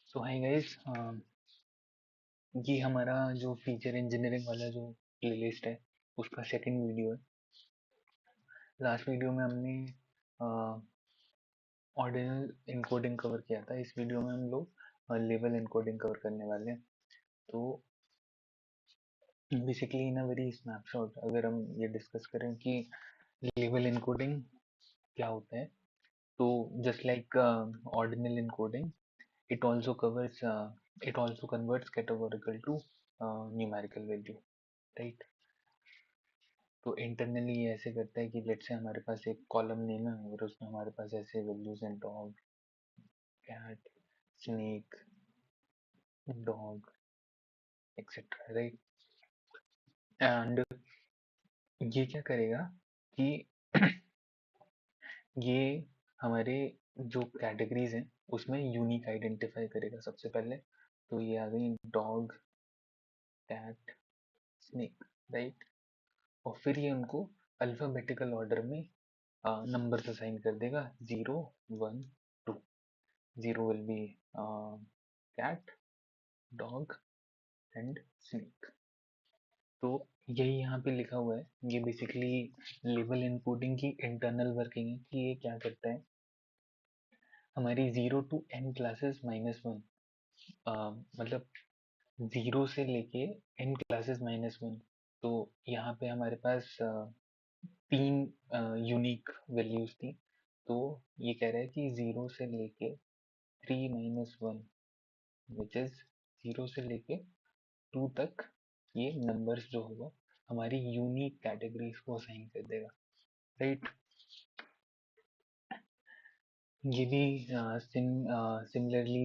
सो hi guys, ये हमारा जो फीचर इंजीनियरिंग वाला जो प्लेलिस्ट है उसका सेकंड वीडियो है। लास्ट वीडियो में हमने ऑर्डिनल इनकोडिंग कवर किया था। इस वीडियो में हम लोग लेवल इनकोडिंग कवर करने वाले हैं। तो basically in a very snapshot अगर हम ये डिस्कस करें कि लेवल इनकोडिंग क्या होता है, तो just like ordinal encoding, it also covers it also converts categorical to numerical value, right? तो इंटरनली ये ऐसे करता है कि लेट से हमारे पास एक कॉलम नेम है और उसमें हमारे पास ऐसे वैल्यूज हैं: dog, cat, snake, dog, etcetera, right. And ये क्या करेगा कि ये हमारे जो कैटेगरीज हैं उसमें यूनिक आइडेंटिफाई करेगा सबसे पहले। तो ये आ गई डॉग, कैट, स्नेक, राइट। और फिर ये उनको अल्फाबेटिकल ऑर्डर में नंबर्स असाइन कर देगा: 0, 1, 2। 0 will be cat, dog and snake। तो यही यहाँ पे लिखा हुआ है। ये बेसिकली लेवल इनकोडिंग की इंटरनल वर्किंग है कि ये क्या करता है। हमारी 0 to n क्लासेस -1, मतलब 0 से लेके n क्लासेस -1। तो यहाँ पे हमारे पास 3 यूनिक वैल्यूज थी। तो ये कह रहा है कि 0 से लेके 3 - 1, विच इज 0 से लेके 2 तक, ये नंबर्स जो होगा हमारी यूनिक कैटेगरीज को असाइन कर देगा, राइट। ये भी similarly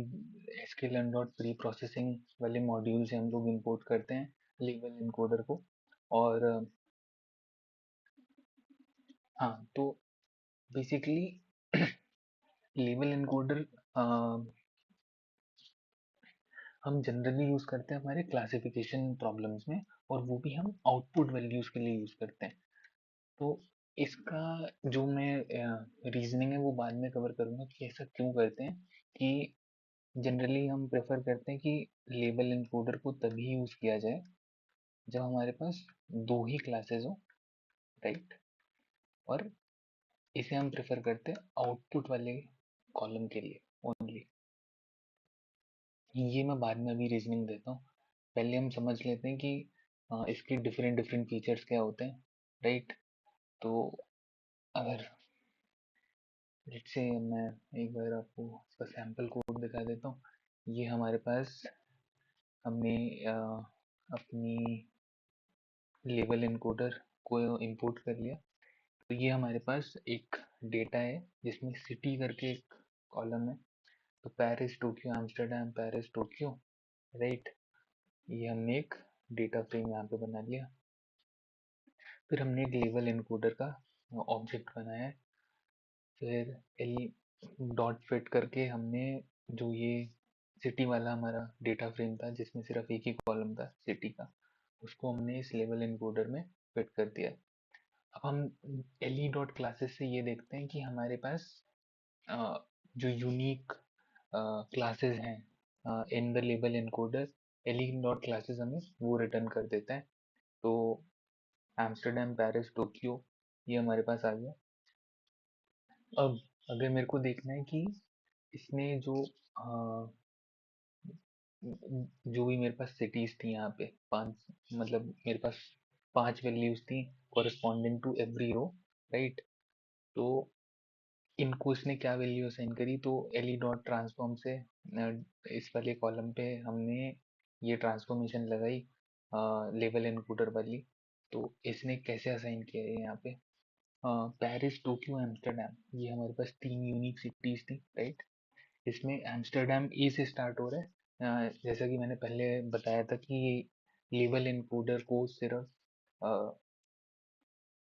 SQL dot pre processing वाले मॉड्यूल से हम लोग इंपोर्ट करते हैं लेवल इनकोडर को। और हाँ, तो बेसिकली लेवल इनकोडर हम जनरली यूज करते हैं हमारे क्लासिफिकेशन प्रॉब्लम्स में, और वो भी हम आउटपुट वैल्यूज के लिए यूज करते हैं। तो इसका जो मैं रीजनिंग है वो बाद में कवर करूंगा कि ऐसा क्यों करते हैं। कि जनरली हम प्रेफर करते हैं कि लेबल इनकोडर को तभी यूज किया जाए जब हमारे पास दो ही क्लासेस हो, राइट। और इसे हम प्रेफर करते हैं आउटपुट वाले कॉलम के लिए ओनली। ये मैं बाद में अभी रीजनिंग देता हूँ। पहले हम समझ लेते हैं कि इसके डिफरेंट डिफरेंट फीचर्स क्या होते हैं, राइट। तो अगर लेट्स से मैं एक बार आपको इसका सैंपल कोड दिखा देता हूँ। ये हमारे पास हमने अपनी लेवल इनकोडर को इंपोर्ट कर लिया। तो ये हमारे पास एक डेटा है जिसमें सिटी करके एक कॉलम है। तो Paris, Tokyo, Amsterdam, Paris, Tokyo, right. ये हमने एक डेटा फ्रेम यहाँ पे बना लिया। फिर हमने एक लेवल इनकोडर का ऑब्जेक्ट बनाया है। फिर एल डॉट फिट करके हमने जो ये सिटी वाला हमारा डेटा फ्रेम था जिसमें सिर्फ एक ही कॉलम था सिटी का, उसको हमने इस लेवल इनकोडर में फिट कर दिया। अब हम एल डॉट क्लासेस से ये देखते हैं कि हमारे पास जो यूनिक क्लासेस हैं in the label encoder, L dot classes हमें वो रिटर्न कर देता है। तो एम्स्टर्डम, पेरिस, टोक्यो ये हमारे पास आ गया। अब अगर मेरे को देखना है कि इसमें जो भी मेरे पास सिटीज थी यहाँ पे 5, मतलब मेरे पास 5 वैल्यूज थी corresponding to every row, right. तो इनको इसने क्या वैल्यू असाइन करी, तो एल डॉट ट्रांसफॉर्म से इस वाले कॉलम पे हमने ये ट्रांसफॉर्मेशन लगाई लेवल इनकोडर वाली। तो इसने कैसे असाइन किया है यहाँ पे, पेरिस, टोक्यो, एम्स्टर्डम, ये हमारे पास 3 यूनिक सिटीज थी, राइट। इसमें एम्स्टर्डम ए से स्टार्ट हो रहा है। जैसा कि मैंने पहले बताया था कि लेवल इनकोडर को सिर्फ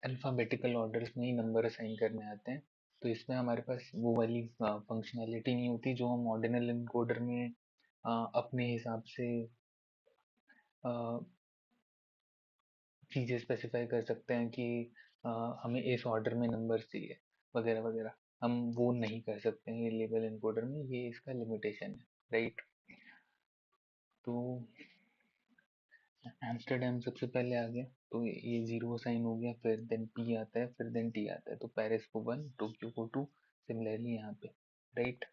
अल्फ़ाबेटिकल ऑर्डर्स में ही नंबर असाइन करने आते हैं। तो इसमें हमारे पास वो वाली फंक्शनैलिटी नहीं होती जो हम ऑर्डिनल इनकोडर में अपने हिसाब से चीज़ें स्पेसिफाई कर सकते हैं कि हमें इस ऑर्डर में नंबर चाहिए वगैरह वगैरह। हम वो नहीं कर सकते हैं ये लेवल इनकोडर में, ये इसका लिमिटेशन है, राइट। तो एम्स्टर्डम सबसे पहले आ गया, तो ये जीरो साइन हो गया, फिर देन पी आता है, फिर देन टी आता है, तो पेरिस को 1, टोक्यो को 2। सिमिलरली यहाँ पे, राइट।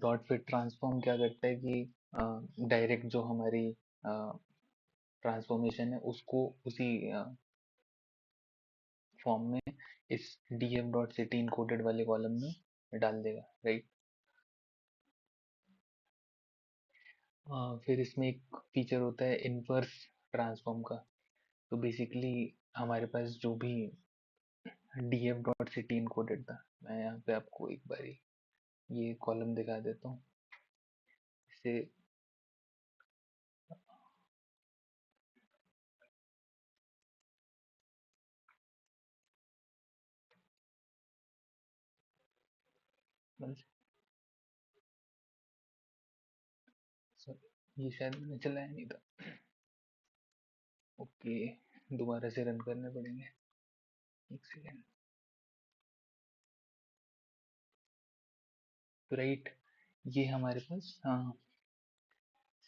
डॉट फिट ट्रांसफॉर्म क्या करता है कि डायरेक्ट जो हमारी ट्रांसफॉर्मेशन है उसको उसी फॉर्म में इस df डॉट सिटी इनकोडेड वाले कॉलम में डाल देगा, राइट। फिर इसमें एक फीचर होता है इनवर्स ट्रांसफॉर्म का। तो बेसिकली हमारे पास जो भी df डॉट सिटी इनकोडेड था, मैं यहाँ पे आपको एक बारी ये कॉलम दिखा देता हूँ। इसे सॉरी, ये शायद मैंने चलाया नहीं था। ओके, दोबारा से रन करने पड़ेंगे, एक सेकेंड। तो राइट, ये हमारे पास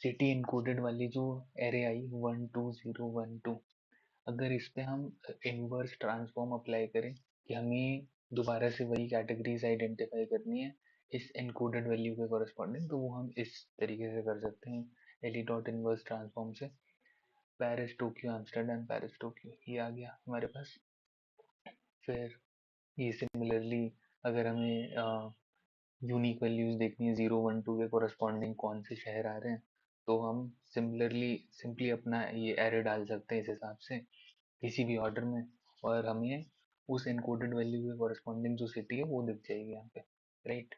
सिटी इनकोडेड वाली जो एरे आई 12012, अगर इस पे हम इनवर्स ट्रांसफॉर्म अप्लाई करें कि हमें दोबारा से वही कैटेगरीज आइडेंटिफाई करनी है इस एनकोडेड वैल्यू के कॉरेस्पॉन्डिंग, तो वो हम इस तरीके से कर सकते हैं एली डॉट इनवर्स ट्रांसफॉर्म से। Paris Tokyo Amsterdam, Paris Tokyo, ये आ गया हमारे पास। फिर ये सिमिलरली अगर हमें यूनिक वैल्यूज देखनी है 0 1 2 के कोरस्पॉन्डिंग कौन से शहर आ रहे हैं, तो हम सिंपली अपना ये एरे डाल सकते हैं इस हिसाब से किसी भी ऑर्डर में, और हमें उस एनकोडेड वैल्यू के कोरस्पॉन्डिंग जो सिटी है वो दिख जाएगी यहाँ पे, राइट।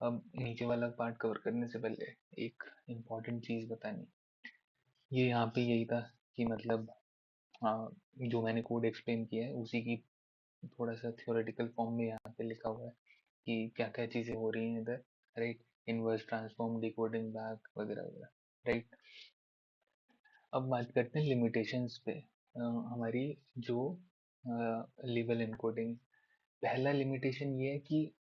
अब नीचे वाला पार्ट कवर करने से पहले एक इम्पॉर्टेंट चीज़ बतानी, ये यहाँ पे यही था कि मतलब जो मैंने कोड एक्सप्लेन किया है उसी की थोड़ा सा थ्योरेटिकल फॉर्म में यहाँ पे लिखा हुआ है कि क्या क्या चीज़ें हो रही हैं इधर, right. Inverse transform, decoding back वगैरह वगैरह, राइट। अब बात करते हैं लिमिटेशंस पे। हमारी जो लेबल इनकोडिंग, पहला लिमिटेशन ये है कि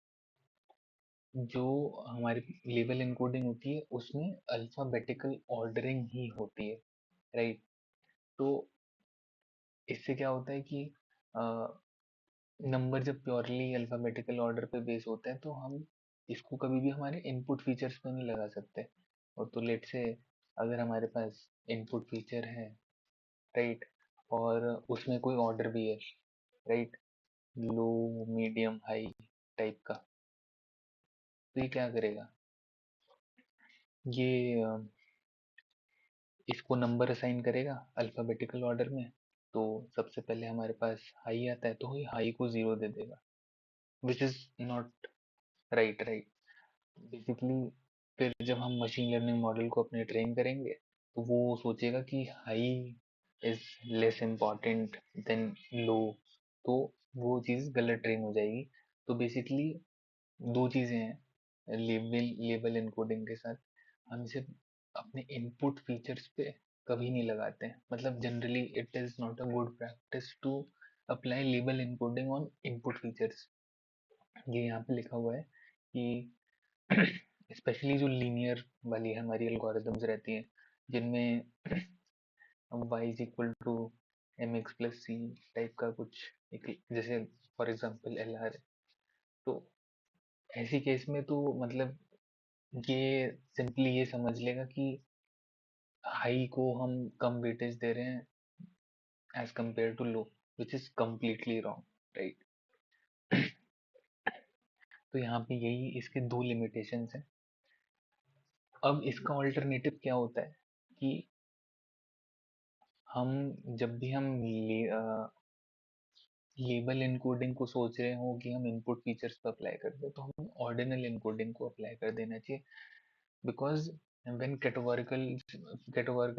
जो हमारी लेबल इनकोडिंग होती है उसमें अल्फाबेटिकल ऑर्डरिंग ही होती है, राइट। तो इससे क्या होता है कि नंबर जब प्योरली अल्फाबेटिकल ऑर्डर पे बेस होता है तो हम इसको कभी भी हमारे इनपुट फीचर्स पे नहीं लगा सकते। और तो लेट से अगर हमारे पास इनपुट फीचर है, राइट, और उसमें कोई ऑर्डर भी है, राइट, लो मीडियम हाई टाइप का, तो ये क्या करेगा, ये इसको नंबर असाइन करेगा अल्फाबेटिकल ऑर्डर में। तो सबसे पहले हमारे पास हाई आता है तो ये हाई को 0 दे देगा, which is not right, right. Basically फिर जब हम मशीन लर्निंग मॉडल को अपने ट्रेन करेंगे तो वो सोचेगा कि high is less important than low, तो वो चीज़ गलत ट्रेन हो जाएगी। तो बेसिकली दो चीज़ें हैं लेबल इनकोडिंग के साथ, हम इसे अपने इनपुट फीचर्स पे कभी नहीं लगाते हैं। मतलब generally it is not a good practice to apply label encoding on input features. ये यहाँ पे लिखा हुआ है कि स्पेशली जो लीनियर वाली हमारी एल्गोरिदम्स रहती हैं जिनमें y is equal to M X plus C type का कुछ एक, जैसे फॉर एग्जांपल एल आर है, तो ऐसी केस में तो मतलब ये सिंपली ये समझ लेगा कि हाई को हम कम वेटेज दे रहे हैं as compare to low, which is completely wrong, right. तो यहाँ पे यही इसके दो लिमिटेशंस हैं। अब इसका ऑल्टरनेटिव क्या होता है कि हम जब भी हम लेबल इनकोडिंग को सोच रहे हो कि हम इनपुट फीचर्स पर अप्लाई कर दे, तो हम ऑर्डिनल इनकोडिंग को अप्लाई कर देना चाहिए, because when categorical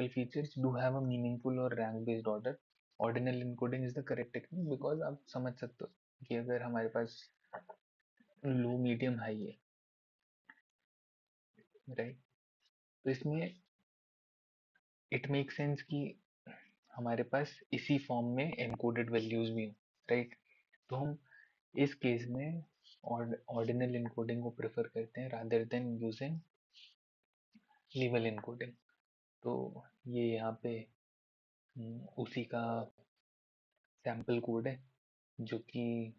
features do have a meaningful or rank based order, ordinal encoding is the correct technique, because आप समझ सकते हो कि अगर हमारे पास लो मीडियम हाई है, राइट, तो इसमें इट मेक सेंस कि हमारे पास इसी फॉर्म में एनकोडेड वैल्यूज भी हो, राइट। तो हम इस केस में ऑर्डिनल इनकोडिंग को प्रेफर करते हैं rather than using level encoding. तो ये यहाँ पे उसी का सैम्पल कोड है, जो कि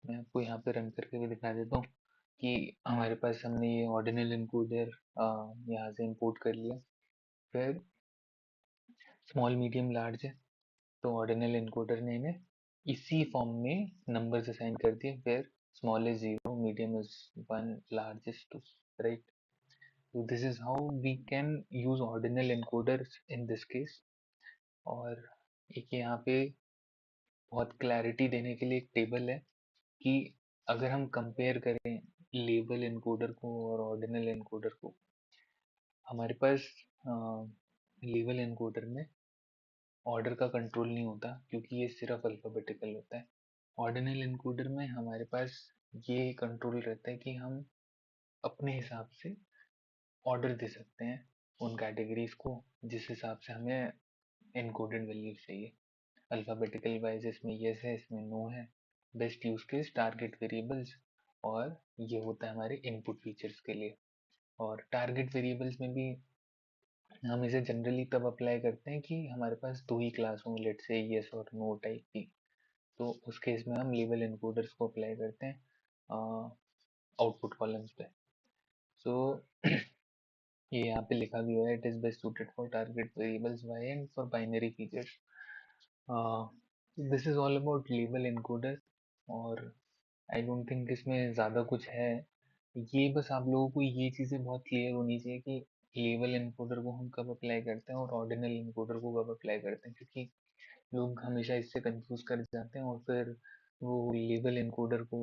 मैं आपको यहाँ पे रन करके भी दिखा देता हूँ कि हमारे पास हमने ये ऑर्डिनल इनकोडर यहाँ से इंपोर्ट कर लिया। फिर स्मॉल मीडियम लार्ज है, तो ऑर्डिनल इनकोडर ने इन्हें इसी फॉर्म में नंबर्स असाइन कर दिए, फिर small is 0, medium is 1, large is 2, right. So this is how we can use ordinal encoders in this case। और एक यहाँ पे बहुत क्लैरिटी देने के लिए एक टेबल है कि अगर हम कंपेयर करें लेबल एनकोडर को और ऑर्डिनल एनकोडर को, हमारे पास लेबल एनकोडर में ऑर्डर का कंट्रोल नहीं होता क्योंकि ये सिर्फ अल्फाबेटिकल होता है। ऑर्डिनल एनकोडर में हमारे पास ये कंट्रोल रहता है कि हम अपने हिसाब से ऑर्डर दे सकते हैं उन कैटेगरीज को जिस हिसाब से हमें एनकोडेड वैल्यूज चाहिए। अल्फाबेटिकल वाइज इसमें यस है, इसमें नो है। Best use case target variables, और ये होता है हमारे इनपुट फीचर्स के लिए। और टारगेट वेरिएबल्स में भी हम इसे जनरली तब अप्लाई करते हैं कि हमारे पास दो ही क्लास हों, लेट से यस और नो टाइप की। तो उस केस में हम लेबल इनकोडर्स को अप्लाई करते हैं आउटपुट कॉलम्स पे। सो ये यहाँ पे लिखा भी हुआ है, it is best suited for target variables Y and for binary features. This is all about label encoder, और आई डोंट थिंक इसमें ज़्यादा कुछ है। ये बस आप लोगों को ये चीज़ें बहुत क्लियर होनी चाहिए कि लेबल इनकोडर को हम कब अप्लाई करते हैं और ऑर्डिनल इनकोडर को कब अप्लाई करते हैं, क्योंकि लोग हमेशा इससे कंफ्यूज कर जाते हैं और फिर वो लेबल इनकोडर को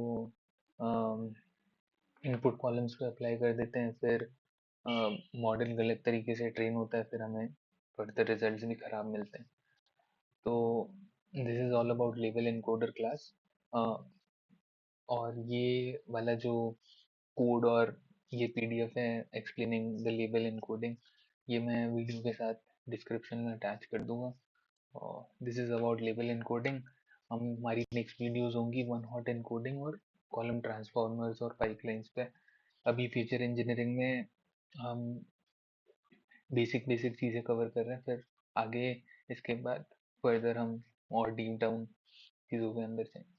इनपुट कॉलम्स पे अप्लाई कर देते हैं, फिर मॉडल गलत तरीके से ट्रेन होता है, फिर हमें फर्दर रिजल्ट्स भी खराब मिलते हैं। तो this is all about label encoder class. और ये वाला जो कोड और ये पीडीएफ है एक्सप्लेनिंग द लेबल इनकोडिंग, ये मैं वीडियो के साथ डिस्क्रिप्शन में अटैच कर दूंगा। और this is about label encoding. हमारी नेक्स्ट वीडियोस होंगी वन हॉट इनकोडिंग और कॉलम ट्रांसफॉर्मर्स और पाइपलाइंस पे। अभी फीचर इंजीनियरिंग में हम बेसिक बेसिक चीज़ें कवर कर रहे हैं, फिर आगे इसके बाद फर्दर हम और डीप डाउन चीज़ों के अंदर जाएंगे।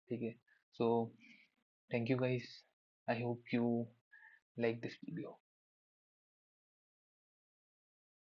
ठीक है, सो thank you guys, I hope you like this video।